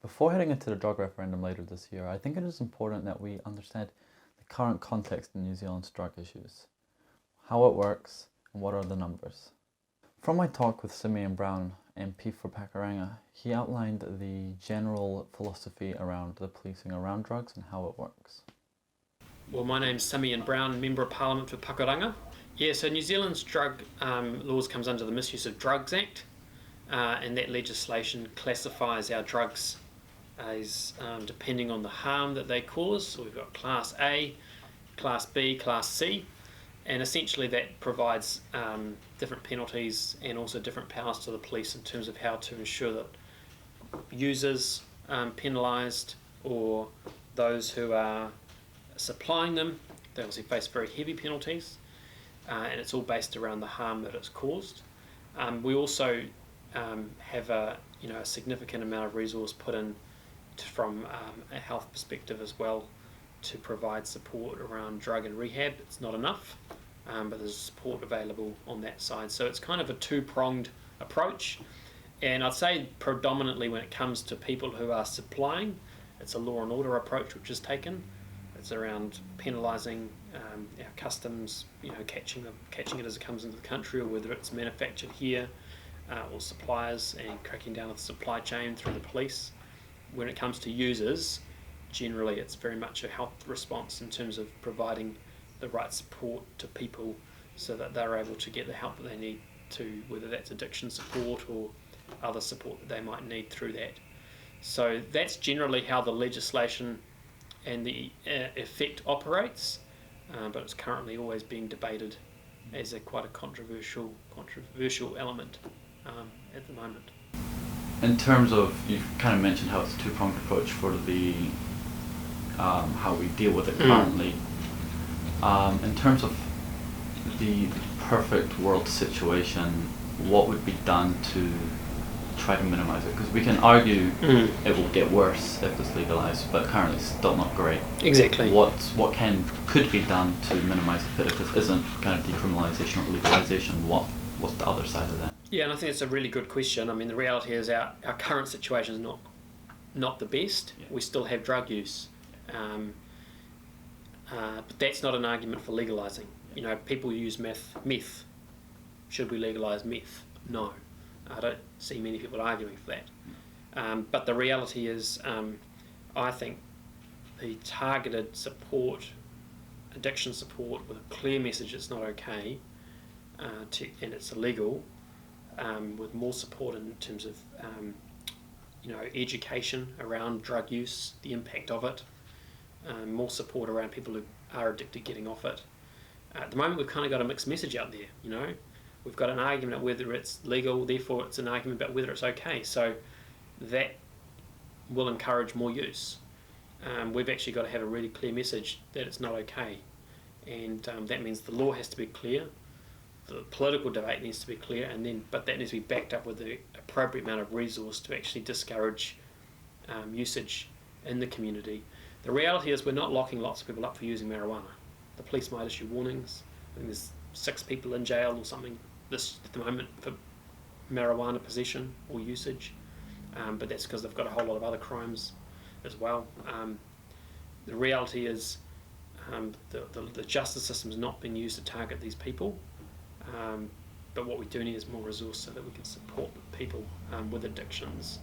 Before heading into the drug referendum later this year, I think it is important that we understand the current context in New Zealand's drug issues, how it works, and what are the numbers. From my talk with Simeon Brown, MP for Pakuranga, he outlined the general philosophy around the policing around drugs and how it works. Well, my name's Simeon Brown, Member of Parliament for Pakuranga. So New Zealand's drug laws comes under the Misuse of Drugs Act, and that legislation classifies our drugs as depending on the harm that they cause. So we've got Class A, Class B, Class C, and essentially that provides different penalties and also different powers to the police in terms of how to ensure that users penalised or those who are supplying them, they obviously face very heavy penalties, and it's all based around the harm that it's caused. We also have a significant amount of resource put in from a health perspective as well to provide support around drug and rehab. It's not enough, but there's support available on that side. So it's kind of a two-pronged approach, and I'd say predominantly when it comes to people who are supplying, it's a law and order approach which is taken. It's around penalising our customs, catching it as it comes into the country, or whether it's manufactured here, or suppliers, and cracking down on the supply chain through the police. When it comes to users, generally it's very much a health response in terms of providing the right support to people so that they're able to get the help that they need to, whether that's addiction support or other support that they might need through that. So that's generally how the legislation and the effect operates, but it's currently always being debated as quite a controversial element at the moment. In terms of, you've kind of mentioned how it's a two-pronged approach for the how we deal with it currently. In terms of the perfect world situation, what would be done to try to minimize it? Because we can argue it will get worse if it's legalized, but currently it's still not great. Exactly. What could be done to minimize it if it isn't kind of decriminalization or legalization? What's the other side of that? Yeah, and I think it's a really good question. I mean, the reality is our current situation is not the best. Yeah. We still have drug use, but that's not an argument for legalizing. People use meth. Should we legalize meth? No. I don't see many people arguing for that. But the reality is, I think the targeted support, addiction support, with a clear message it's not okay, and it's illegal, with more support in terms of education around drug use, the impact of it, more support around people who are addicted getting off it. At the moment we've kind of got a mixed message out there, We've got an argument about whether it's legal, therefore it's an argument about whether it's okay. So that will encourage more use. We've actually got to have a really clear message that it's not okay. And that means the law has to be clear, the political debate needs to be clear, but that needs to be backed up with the appropriate amount of resource to actually discourage usage in the community. The reality is we're not locking lots of people up for using marijuana. The police might issue warnings. I think there's 6 people in jail or something at the moment for marijuana possession or usage, but that's because they've got a whole lot of other crimes as well. The reality is the justice system's not been used to target these people, but what we do need is more resource so that we can support people with addictions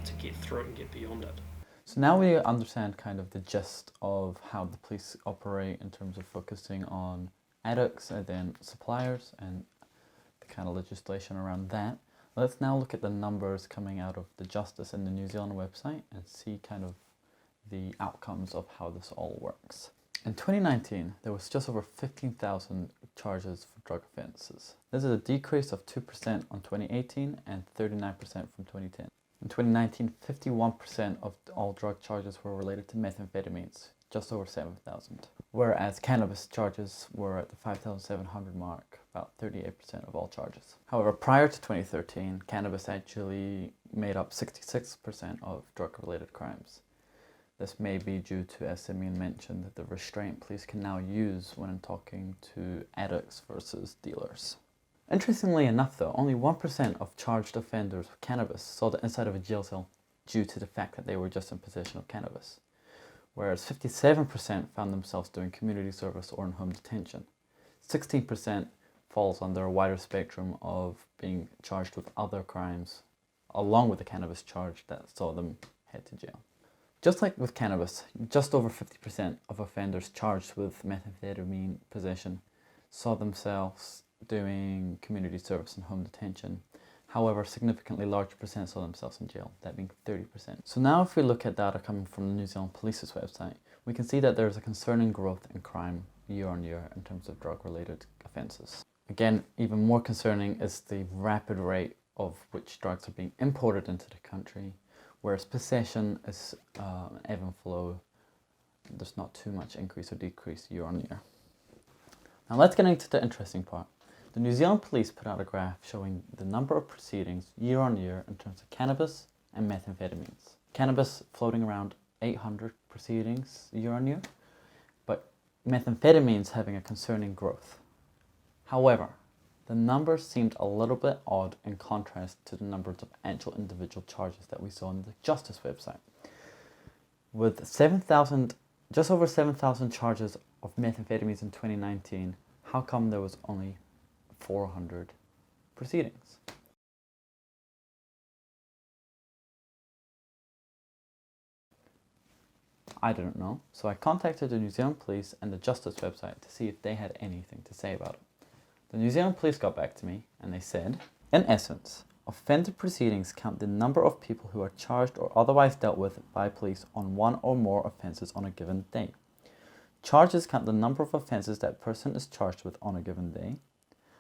to get through it and get beyond it. So now we understand kind of the gist of how the police operate in terms of focusing on addicts and then suppliers and the kind of legislation around that. Let's now look at the numbers coming out of the Justice and the New Zealand website and see kind of the outcomes of how this all works. In 2019, there was just over 15,000 charges for drug offences. This is a decrease of 2% on 2018 and 39% from 2010. In 2019, 51% of all drug charges were related to methamphetamines, just over 7,000. Whereas cannabis charges were at the 5,700 mark, about 38% of all charges. However, prior to 2013, cannabis actually made up 66% of drug-related crimes. This may be due to, as Simeon mentioned, the restraint police can now use when talking to addicts versus dealers. Interestingly enough though, only 1% of charged offenders with cannabis saw the inside of a jail cell due to the fact that they were just in possession of cannabis, whereas 57% found themselves doing community service or in home detention. 16% falls under a wider spectrum of being charged with other crimes, along with the cannabis charge that saw them head to jail. Just like with cannabis, just over 50% of offenders charged with methamphetamine possession saw themselves doing community service and home detention. However, a significantly larger percent saw themselves in jail, that being 30%. So now if we look at data coming from the New Zealand Police's website, we can see that there is a concerning growth in crime year on year in terms of drug-related offences. Again, even more concerning is the rapid rate of which drugs are being imported into the country, whereas possession is an ebb and flow. There's not too much increase or decrease year on year. Now let's get into the interesting part. The New Zealand Police put out a graph showing the number of proceedings year on year in terms of cannabis and methamphetamines. Cannabis floating around 800 proceedings year on year, but methamphetamines having a concerning growth. However, the numbers seemed a little bit odd in contrast to the numbers of actual individual charges that we saw on the Justice website. With just over 7,000 charges of methamphetamines in 2019, how come there was only 400 proceedings? I didn't know, so I contacted the New Zealand Police and the Justice website to see if they had anything to say about it. The New Zealand Police got back to me and they said, in essence, offender proceedings count the number of people who are charged or otherwise dealt with by police on one or more offences on a given day. Charges count the number of offences that a person is charged with on a given day.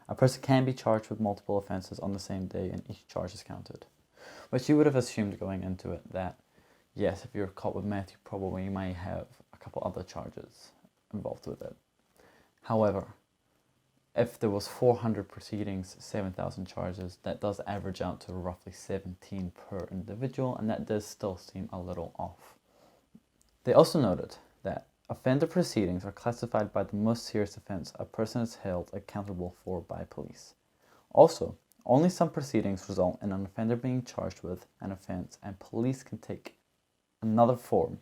A person can be charged with multiple offences on the same day and each charge is counted. Which you would have assumed going into it that, yes, if you're caught with meth, you probably may have a couple other charges involved with it. However, if there was 400 proceedings, 7,000 charges, that does average out to roughly 17 per individual, and that does still seem a little off. They also noted that offender proceedings are classified by the most serious offence a person is held accountable for by police. Also, only some proceedings result in an offender being charged with an offence and police can take another form.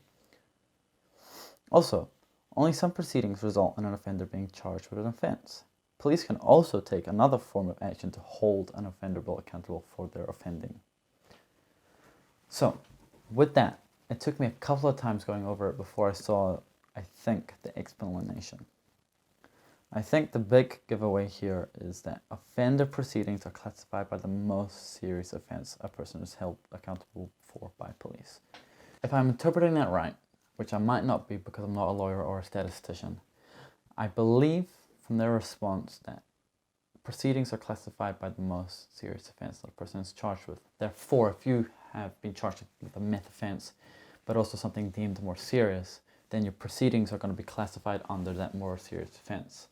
Also, only some proceedings result in an offender being charged with an offence. Police can also take another form of action to hold an offender accountable for their offending. So, with that, it took me a couple of times going over it before I saw, I think, the explanation. I think the big giveaway here is that offender proceedings are classified by the most serious offence a person is held accountable for by police. If I'm interpreting that right, which I might not be because I'm not a lawyer or a statistician, I believe from their response that proceedings are classified by the most serious offence that a person is charged with. Therefore, if you have been charged with a meth offence, but also something deemed more serious, then your proceedings are going to be classified under that more serious offence,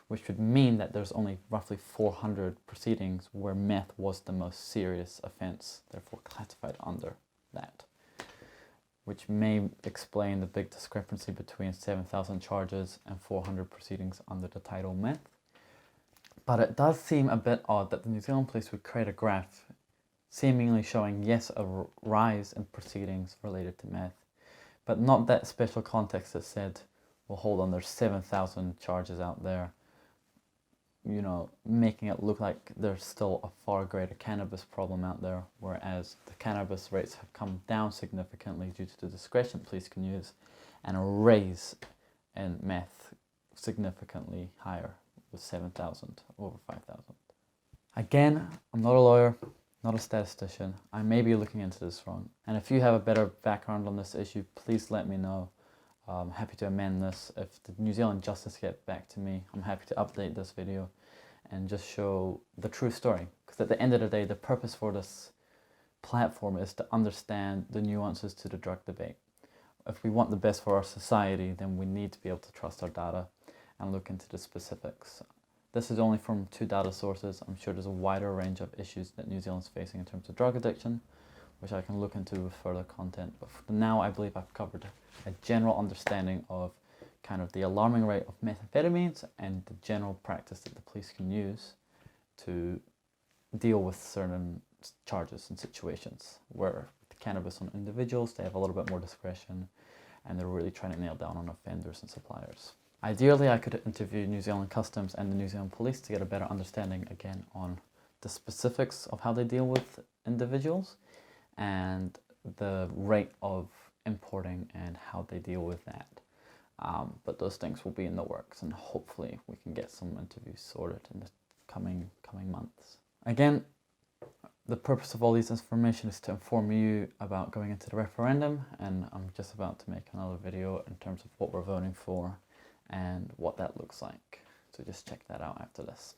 which would mean that there's only roughly 400 proceedings where meth was the most serious offence, therefore classified under that, which may explain the big discrepancy between 7,000 charges and 400 proceedings under the title meth. But it does seem a bit odd that the New Zealand Police would create a graph seemingly showing, yes, a rise in proceedings related to meth, but not that special context that said, well, hold on, there's 7,000 charges out there, you know, making it look like there's still a far greater cannabis problem out there, whereas the cannabis rates have come down significantly due to the discretion police can use, and a raise in meth significantly higher with 7,000 over 5,000. Again, I'm not a lawyer, not a statistician. I may be looking into this wrong, and if you have a better background on this issue, please let me know. I'm happy to amend this. If the New Zealand Justice get back to me, I'm happy to update this video and just show the true story. Because at the end of the day, the purpose for this platform is to understand the nuances to the drug debate. If we want the best for our society, then we need to be able to trust our data and look into the specifics. This is only from 2 data sources. I'm sure there's a wider range of issues that New Zealand's facing in terms of drug addiction, which I can look into with further content. But for now, I believe I've covered a general understanding of kind of the alarming rate of methamphetamines and the general practice that the police can use to deal with certain charges and situations where the cannabis on individuals, they have a little bit more discretion, and they're really trying to nail down on offenders and suppliers. Ideally, I could interview New Zealand Customs and the New Zealand Police to get a better understanding again on the specifics of how they deal with individuals and the rate of importing and how they deal with that. But those things will be in the works, and hopefully we can get some interviews sorted in the coming months. Again, the purpose of all this information is to inform you about going into the referendum, and I'm just about to make another video in terms of what we're voting for and what that looks like. So just check that out after this.